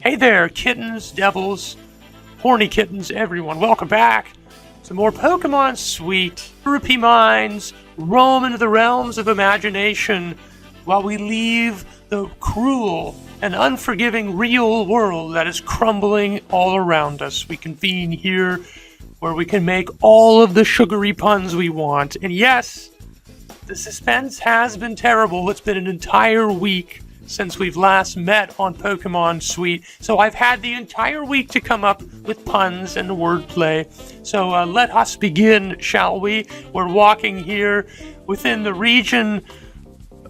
Hey there, kittens, devils, horny kittens, everyone. Welcome back to more Pokemon Sweet. Rupee minds roam into the realms of imagination while we leave the cruel and unforgiving real world that is crumbling all around us. We convene here where we can make all of the sugary puns we want. And yes, the suspense has been terrible. It's been an entire week since we've last met on Pokemon Sweet, so I've had the entire week to come up with puns and wordplay. So let us begin, shall we? We're walking here within the region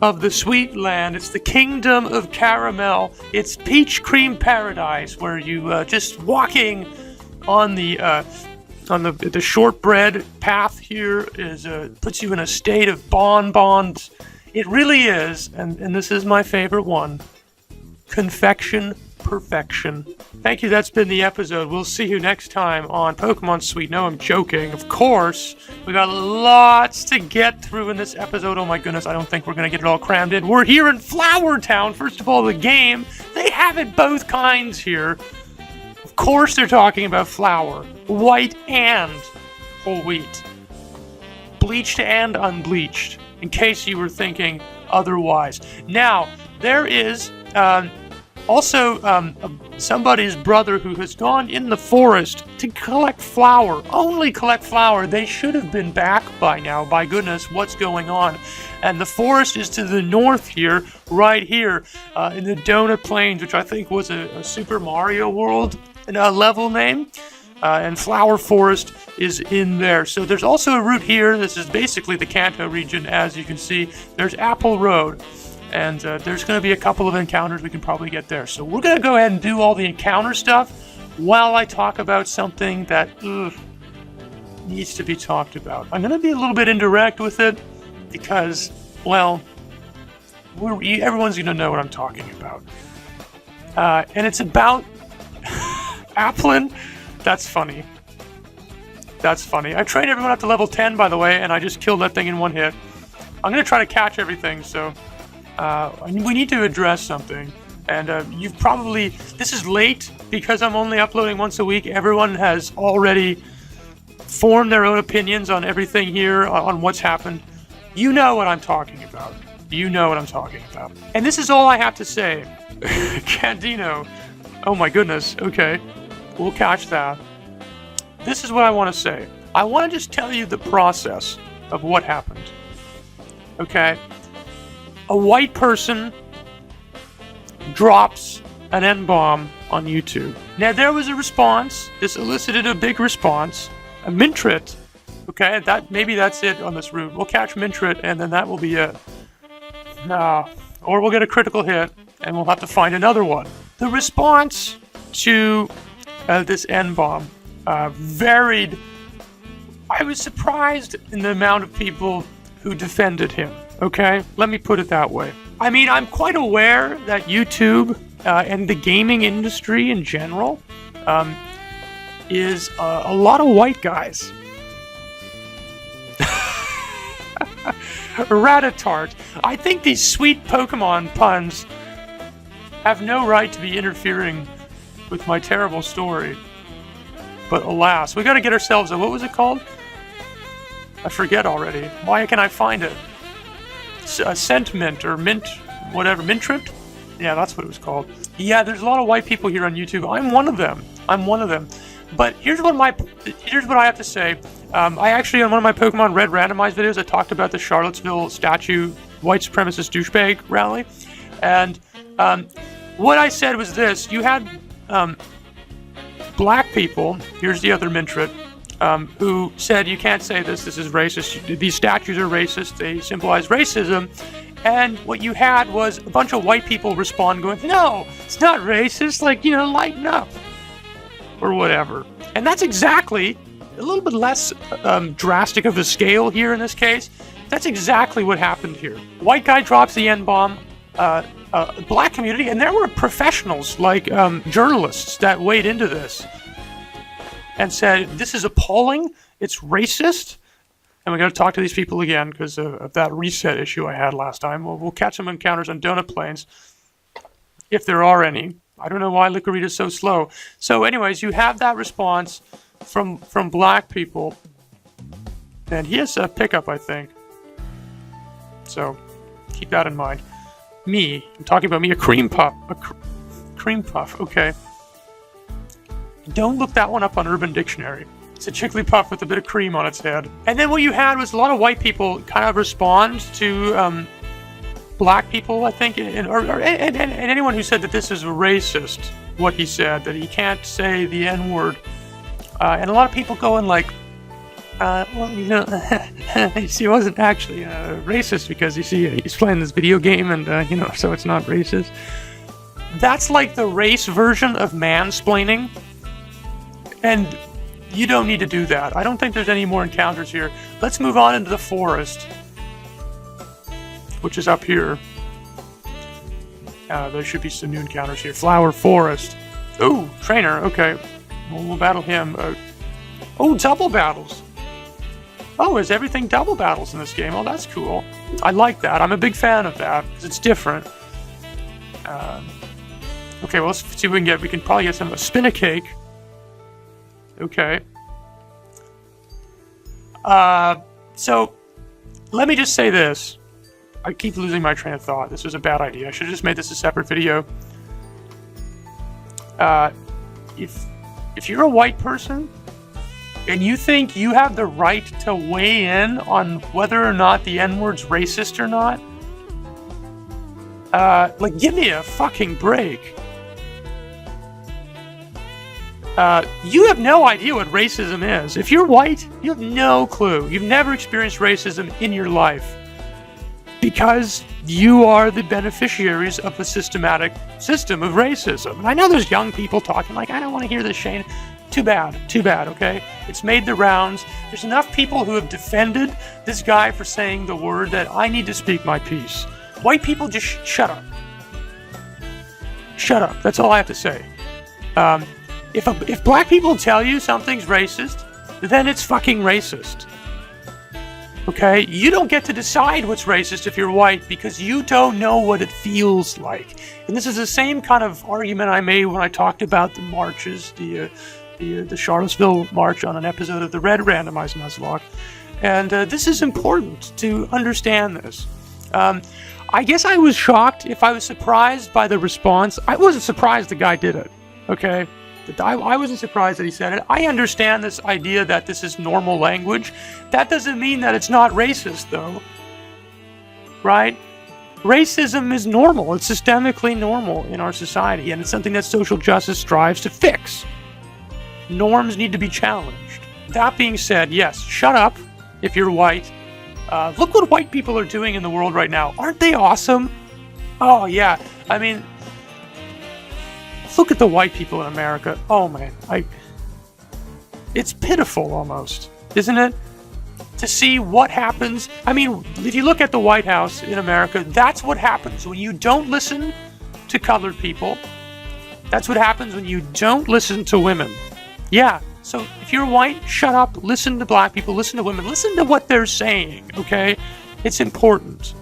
of the Sweet Land. It's the Kingdom of Caramel. It's Peach Cream Paradise, where you just walking on the shortbread path here is puts you in a state of bonbons. It really is, and this is my favorite one, confection perfection. Thank you, that's been the episode. We'll see you next time on Pokemon Sweet. No, I'm joking. Of course, we got lots to get through in this episode. Oh my goodness, I don't think we're going to get it all crammed in. We're here in Flower Town. First of all, the game, they have it both kinds here. Of course they're talking about flour, white and whole wheat, bleached and unbleached, in case you were thinking otherwise. Now, there is also somebody's brother who has gone in the forest to collect flour. Only collect flour. They should have been back by now. By goodness, what's going on? And the forest is to the north here, right here, in the Donut Plains, which I think was a Super Mario World level name. And Flower Forest is in there. So there's also a route here. This is basically the Kanto region, as you can see. There's Apple Road, and there's going to be a couple of encounters we can probably get there. So we're going to go ahead and do all the encounter stuff while I talk about something that needs to be talked about. I'm going to be a little bit indirect with it because, well, everyone's going to know what I'm talking about. And it's about Applin. That's funny. That's funny. I trained everyone up to level 10, by the way, and I just killed that thing in one hit. I'm going to try to catch everything, so we need to address something. And you've probably... This is late because I'm only uploading once a week. Everyone has already formed their own opinions on everything here, on what's happened. You know what I'm talking about. You know what I'm talking about. And this is all I have to say. Candino. Oh my goodness. Okay. We'll catch that. This is what I want to say. I want to just tell you the process of what happened. Okay? A white person drops an N-bomb on YouTube. Now, there was a response. This elicited a big response. A Mintrit. Okay? Maybe that's it on this route. We'll catch Mintrit, and then that will be it. Or we'll get a critical hit, and we'll have to find another one. The response to this N-bomb varied. I was surprised in the amount of people who defended him, okay? Let me put it that way. I mean, I'm quite aware that YouTube and the gaming industry in general is a lot of white guys. Ratatart. I think these sweet Pokemon puns have no right to be interfering with my terrible story. But alas, we gotta get ourselves what was it called? I forget already. Why can I find it? A sentiment or mint, whatever, Mintrit? Yeah, that's what it was called. Yeah, there's a lot of white people here on YouTube. I'm one of them. But here's what I have to say. I actually, on one of my Pokemon Red randomized videos, I talked about the Charlottesville statue white supremacist douchebag rally. And what I said was this. You had black people, here's the other Mintrit, who said, you can't say this is racist, these statues are racist, they symbolize racism, and what you had was a bunch of white people respond going, no, it's not racist, like, lighten up, or whatever. And that's exactly, a little bit less drastic of a scale here in this case, that's exactly what happened here. White guy drops the N-bomb, black community, and there were professionals like journalists that weighed into this and said, this is appalling, it's racist, and we got to talk to these people again because of that reset issue I had last time. We'll catch some encounters on Donut Plains, if there are any. I don't know why Liquorita is so slow. So anyways, you have that response from black people. And he has a pickup, I think. So keep that in mind. Me, I'm talking about me, a cream puff. Cream puff, okay. Don't look that one up on Urban Dictionary. It's a chickly puff with a bit of cream on its head. And then what you had was a lot of white people kind of respond to black people, I think, and anyone who said that this is racist, what he said, that he can't say the N-word. And a lot of people going like, well, you know, he wasn't actually racist because, you see, he's playing this video game and, you know, so it's not racist. That's like the race version of mansplaining. And you don't need to do that. I don't think there's any more encounters here. Let's move on into the forest, which is up here. There should be some new encounters here. Flower forest. Ooh, trainer. Okay. We'll battle him. Oh, double battles. Oh, is everything double battles in this game? Oh, that's cool. I like that. I'm a big fan of that because it's different. Okay, well, let's see what we can get. We can probably get some spin a cake. Okay. So let me just say this. I keep losing my train of thought. This was a bad idea. I should have just made this a separate video. If you're a white person and you think you have the right to weigh in on whether or not the N-word's racist or not, like, give me a fucking break. You have no idea what racism is. If you're white, you have no clue. You've never experienced racism in your life because you are the beneficiaries of the systematic system of racism. And I know there's young people talking like, I don't want to hear this, Shane. Too bad, okay? It's made the rounds. There's enough people who have defended this guy for saying the word that I need to speak my piece. White people, just shut up. Shut up. That's all I have to say. If black people tell you something's racist, then it's fucking racist. Okay? You don't get to decide what's racist if you're white because you don't know what it feels like. And this is the same kind of argument I made when I talked about the marches, the Charlottesville March on an episode of the Red Randomized Nuzlocke. And this is important to understand this. I guess I was shocked if I was surprised by the response. I wasn't surprised the guy did it. Okay? I wasn't surprised that he said it. I understand this idea that this is normal language. That doesn't mean that it's not racist, though. Right? Racism is normal. It's systemically normal in our society, and it's something that social justice strives to fix. Norms need to be challenged. That being said, yes, shut up if you're white. Look what white people are doing in the world right now. Aren't they awesome? Oh, yeah. I mean, look at the white people in America. Oh, man. It's pitiful almost, isn't it? To see what happens. I mean, if you look at the White House in America, that's what happens when you don't listen to colored people. That's what happens when you don't listen to women. Yeah, so if you're white, shut up, listen to black people, listen to women, listen to what they're saying, okay? It's important.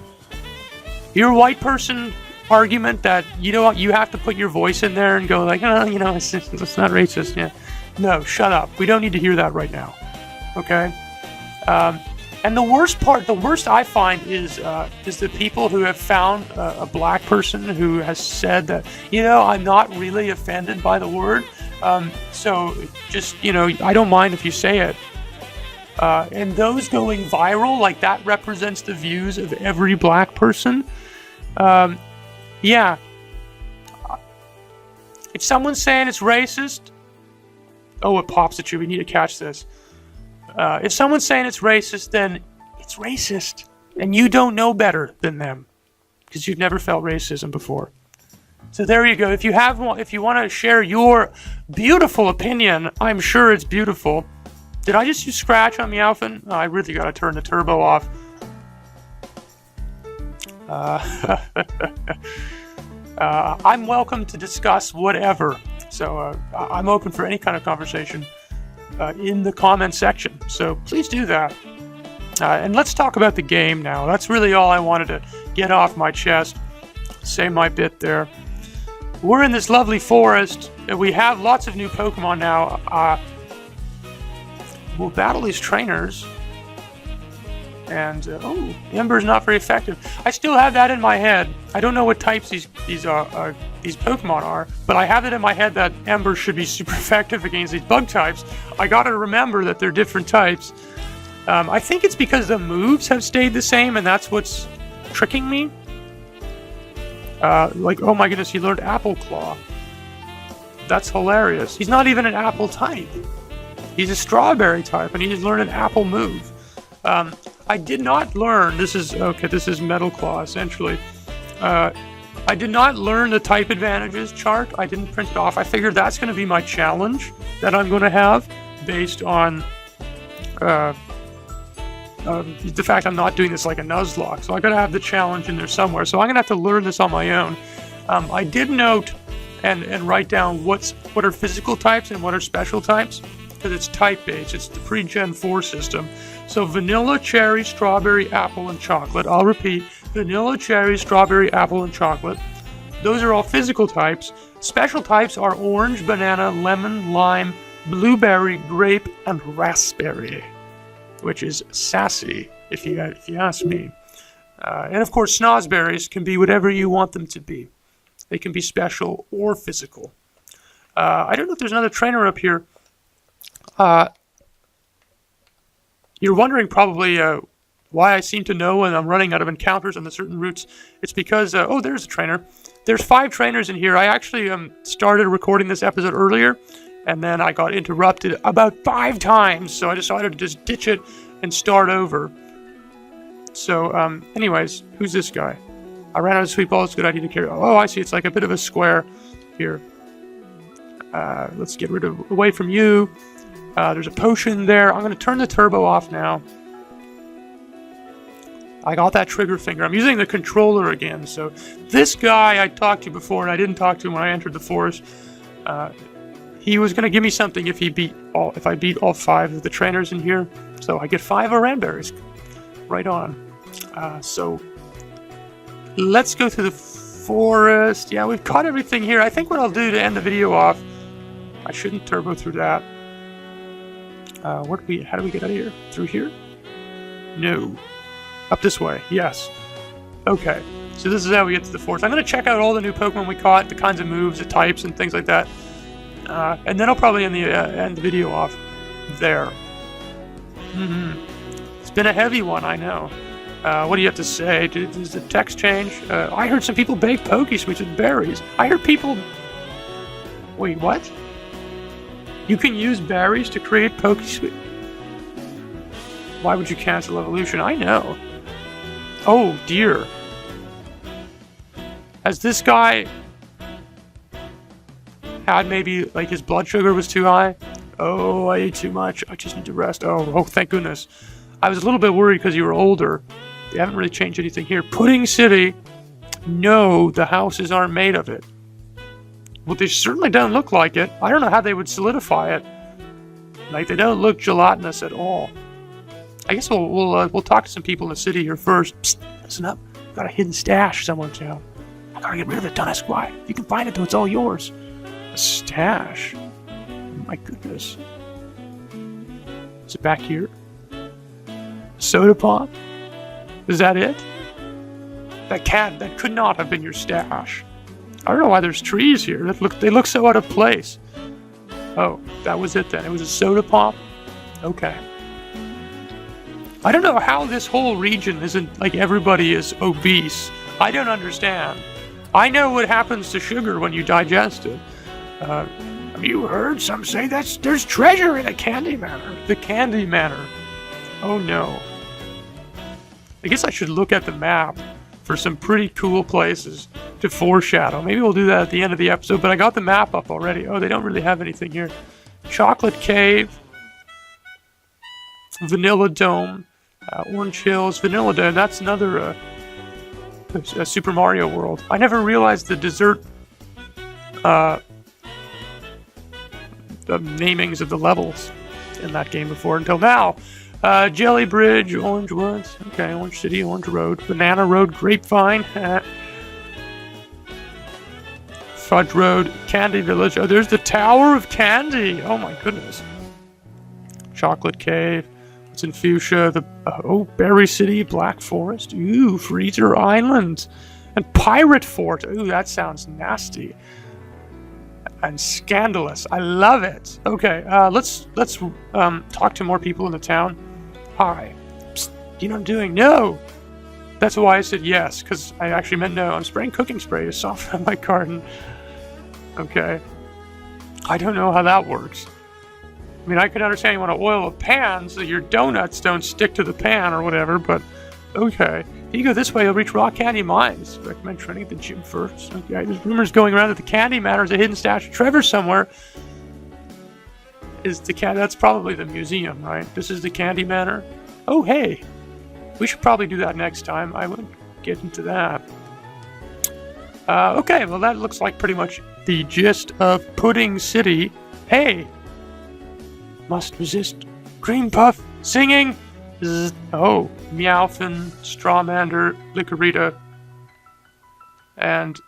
You're a white person argument that, you know, you have to put your voice in there and go like, oh, you know, it's not racist. Yeah. No, shut up. We don't need to hear that right now, okay? And the worst I find is the people who have found a black person who has said that, you know, I'm not really offended by the word. So just, you know, I don't mind if you say it. And those going viral, like that represents the views of every black person. Yeah. If someone's saying it's racist, oh, it pops at you. We need to catch this. If someone's saying it's racist, then it's racist. And you don't know better than them because you've never felt racism before. So there you go. If you want to share your beautiful opinion, I'm sure it's beautiful. Did I just use scratch on Meowfin? Oh, I really got to turn the turbo off. I'm welcome to discuss whatever. So I'm open for any kind of conversation in the comment section. So please do that. And let's talk about the game now. That's really all I wanted to get off my chest. Say my bit there. we're in this lovely forest, and we have lots of new Pokemon now. We'll battle these trainers. And, oh, Ember's not very effective. I still have that in my head. I don't know what types these Pokemon are, but I have it in my head that Ember should be super effective against these bug types. I gotta remember that they're different types. I think it's because the moves have stayed the same, and that's what's tricking me. Like, oh my goodness, he learned Apple Claw. That's hilarious. He's not even an Apple type. He's a Strawberry type, and he just learned an Apple move. I did not learn, this is Metal Claw, essentially. I did not learn the type advantages chart. I didn't print it off. I figured that's going to be my challenge that I'm going to have based on the fact I'm not doing this like a Nuzlocke. So I got to have the challenge in there somewhere. So I'm going to have to learn this on my own. I did note and write down what are physical types and what are special types, because it's type-based. It's the pre-Gen 4 system. So vanilla, cherry, strawberry, apple, and chocolate. I'll repeat. Vanilla, cherry, strawberry, apple, and chocolate. Those are all physical types. Special types are orange, banana, lemon, lime, blueberry, grape, and raspberry, which is sassy, if you ask me. And of course, snozberries can be whatever you want them to be. They can be special or physical. I don't know if there's another trainer up here. You're wondering probably why I seem to know when I'm running out of encounters on the certain routes. It's because, oh, there's a trainer. There's 5 trainers in here. I actually started recording this episode earlier, and then I got interrupted about 5 times, so I decided to just ditch it and start over. So, anyways, who's this guy? I ran out of sweet balls. Good idea to carry. Oh, I see. It's like a bit of a square here. Let's get away from you. There's a potion there. I'm going to turn the turbo off now. I got that trigger finger. I'm using the controller again. So this guy I talked to before, and I didn't talk to him when I entered the forest. He was going to give me something if I beat all 5 of the trainers in here. So I get 5 Aranberries. Right on. So let's go through the forest. Yeah, we've caught everything here. I think what I'll do to end the video off, I shouldn't turbo through that. How do we get out of here? Through here? No. Up this way. Yes. Okay. So this is how we get to the forest. I'm going to check out all the new Pokemon we caught, the kinds of moves, the types, and things like that. And then I'll probably end the video off there. It's been a heavy one, I know. What do you have to say? Does the text change? I heard some people bake Pokesweets with berries. I heard people... Wait, what? You can use berries to create Pokesweet. Why would you cancel evolution? I know. Oh, dear. Has this guy had maybe, like, his blood sugar was too high? Oh, I ate too much. I just need to rest. Oh, thank goodness. I was a little bit worried because you were older. They haven't really changed anything here. Pudding City. No, the houses aren't made of it. Well, they certainly don't look like it. I don't know how they would solidify it. Like, they don't look gelatinous at all. I guess we'll talk to some people in the city here first. Psst, listen up. I've got a hidden stash somewhere in town. I gotta get rid of it, don't ask why. If you can find it, though, it's all yours. A stash? My goodness. Is it back here? Soda pop? Is that it? That could not have been your stash. I don't know why there's trees here. They look so out of place. Oh, that was it then. It was a soda pop? Okay. I don't know how this whole region isn't, like, everybody is obese. I don't understand. I know what happens to sugar when you digest it. Have you heard some say there's treasure in the Candy Manor? The Candy Manor. Oh no. I guess I should look at the map for some pretty cool places to foreshadow. Maybe we'll do that at the end of the episode, but I got the map up already. Oh, they don't really have anything here. Chocolate Cave. Vanilla Dome. Orange Hills. Vanilla Dome. That's another Super Mario World. I never realized the dessert the namings of the levels in that game before until now. Jelly Bridge, Orange Woods, okay, Orange City, Orange Road, Banana Road, Grapevine, Fudge Road, Candy Village. Oh, there's the Tower of Candy. Oh my goodness. Chocolate Cave. It's in Fuchsia. Berry City, Black Forest. Ooh, Freezer Island. And Pirate Fort. Ooh, that sounds nasty. And scandalous. I love it. Okay, let's talk to more people in the town. Hi. Psst, you know what I'm doing? No! That's why I said yes, because I actually meant no. I'm spraying cooking spray to soften up my garden. Okay. I don't know how that works. I mean, I could understand you want to oil a pan so your donuts don't stick to the pan or whatever, but okay. If you go this way, you'll reach Raw Candy Mines. Recommend training at the gym first. Okay, there's rumors going around that the Candy Manor is a hidden stash of Trevor somewhere. That's probably the museum, right? This is the Candy Manor. Oh, hey. We should probably do that next time. I wouldn't get into that. Okay, well that looks like pretty much the gist of Pudding City. Hey! Must resist. Cream Puff singing. Oh, Meowfin, Strawmander, Licorita, and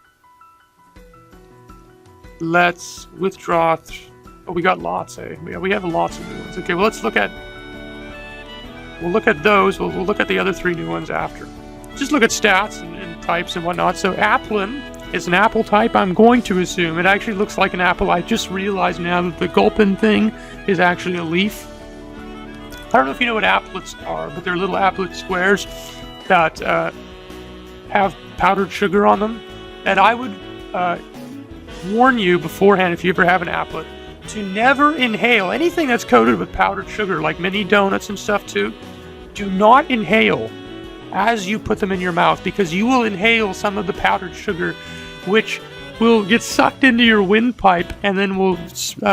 let's withdraw. Oh, we got lots, eh? We have lots of new ones. Okay, well let's look at. We'll look at those. We'll look at the other 3 new ones after. Just look at stats and types and whatnot. So Applin is an apple type, I'm going to assume. It actually looks like an apple. I just realized now that the Gulpin thing is actually a leaf. I don't know if you know what applets are, but they're little applet squares that have powdered sugar on them. And I would warn you beforehand, if you ever have an applet, to never inhale anything that's coated with powdered sugar, like mini donuts and stuff too. Do not inhale as you put them in your mouth, because you will inhale some of the powdered sugar, which will get sucked into your windpipe and then will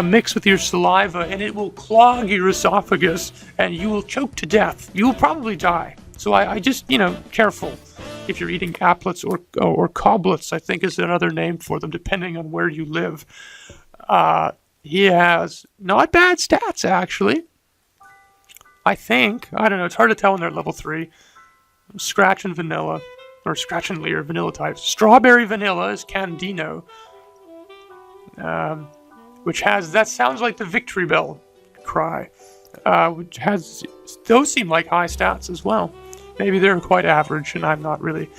mix with your saliva, and it will clog your esophagus and you will choke to death. You will probably die. So I just, careful if you're eating applets or coblets, I think is another name for them, depending on where you live. He has not bad stats, actually. I think. I don't know. It's hard to tell when they're level 3. Scratch and Vanilla. Or Scratch and Leer, vanilla types. Strawberry Vanilla is Candino. Which has, that sounds like the Victory Bell cry. Which has, those seem like high stats as well. Maybe they're quite average, and I'm not really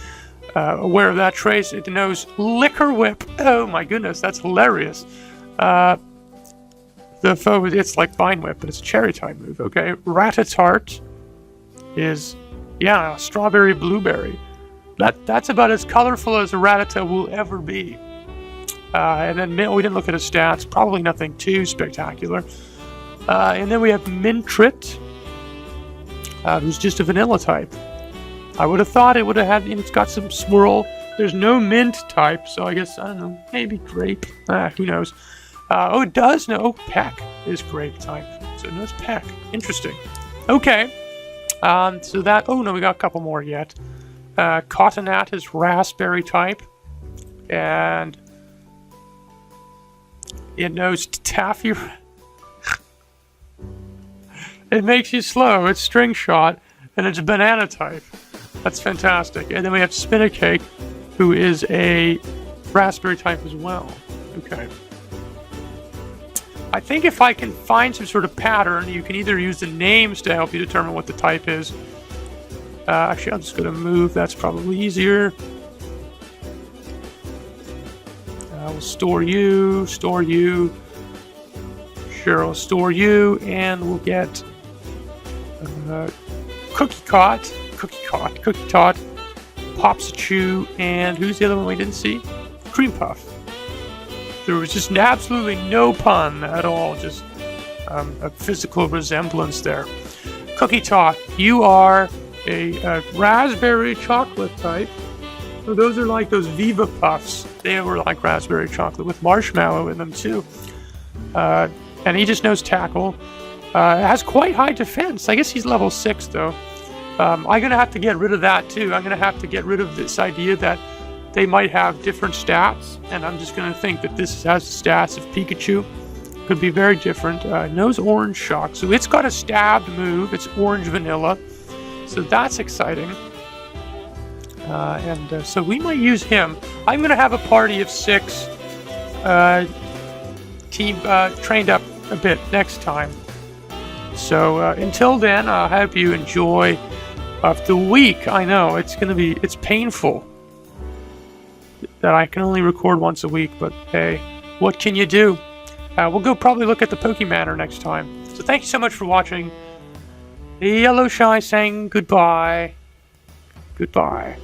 aware of that trace. It knows Liquor Whip. Oh my goodness, that's hilarious. The foe, it's like Vine Whip, but it's a cherry type move, okay? Ratatart is, Strawberry Blueberry. That's about as colorful as a Rattata will ever be. And then we didn't look at his stats. Probably nothing too spectacular. And then we have Mintrit, who's just a vanilla type. I would have thought it would have had, it's got some swirl. There's no mint type, so I guess, I don't know, maybe grape. Who knows? It does know Peck is grape type. So it knows Peck. Interesting. Okay. So that, we got a couple more yet. Cottonat is raspberry type, and it knows Taffy. It makes you slow. It's string shot, and it's banana type. That's fantastic. And then we have Spinnacake, who is a raspberry type as well. Okay. I think if I can find some sort of pattern, you can either use the names to help you determine what the type is. Actually, I'm just going to move. That's probably easier. We'll store you. Sure, I'll store you, and we'll get Cookie Tot, Popsichew, and who's the other one we didn't see? Cream Puff. There was just absolutely no pun at all, just a physical resemblance there. Cookie Tot, you are a raspberry chocolate type. So those are like those Viva Puffs. They were like raspberry chocolate with marshmallow in them too. And he just knows Tackle. Has quite high defense. I guess he's level 6 though. I'm going to have to get rid of that too. I'm going to have to get rid of this idea that they might have different stats. And I'm just going to think that this has the stats of Pikachu. Could be very different. Knows Orange Shock. So it's got a stabbed move. It's Orange Vanilla. So that's exciting. So we might use him. I'm going to have a party of 6 trained up a bit next time. So until then, I hope you enjoy the week. I know it's painful that I can only record once a week, but hey, what can you do? We'll go probably look at the Pokémon next time. So thank you so much for watching. YellowShy saying goodbye. Goodbye.